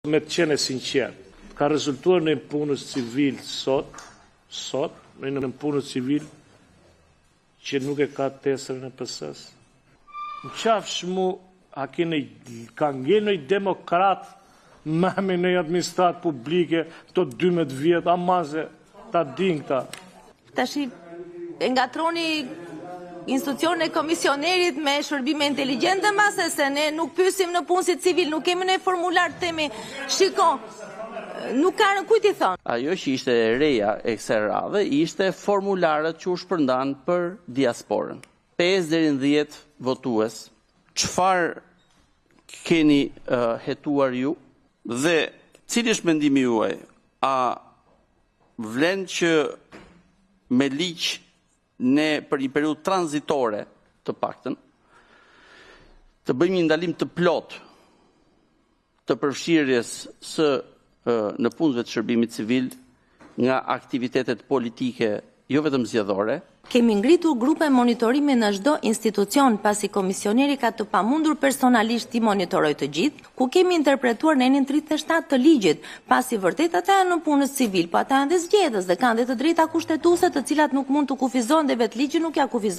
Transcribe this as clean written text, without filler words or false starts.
Me të qenë sinqert, ka rezultuar në punës civil sot, në punës civil që nuk e ka tesërën e PS-s. Në qafsh mu, ka ngjenë i demokrat me në administratë publike të 12 vjetë, amaze, ta din këta. Tashi, e ngatroni institucion e komisionerit me shërbime inteligjente mase, se ne nuk pysim në punësit civil, nuk kemi në formular të temi, shiko, nuk ka në kujt i thonë. Ajo që ishte reja e kësaj radhe, ishte formularët që u shpërndan për diasporën. 5 deri në 10 votues, çfarë keni hetuar ju dhe cili është mendimi juaj? A vlen që me ligj ne për një periudhë tranzitore të paktën të bëjmë një ndalim të plot të përfshirjes së në punëve të shërbimit civil nga aktivitetet politike jo vetëm zgjedhore. Kemi ngritur grupe monitorimi në çdo institucion pasi komisioneri ka të pamundur personalisht t'i monitoroj të gjithë, ku kemi interpretuar në enin 37 të ligjit, pasi vërtet ata janë në punës civil, po ata janë dhe zgjedhës dhe kanë dhe të drejta kushtetuese të cilat nuk mund të kufizojnë dhe vetë ligji nuk ja kufizon.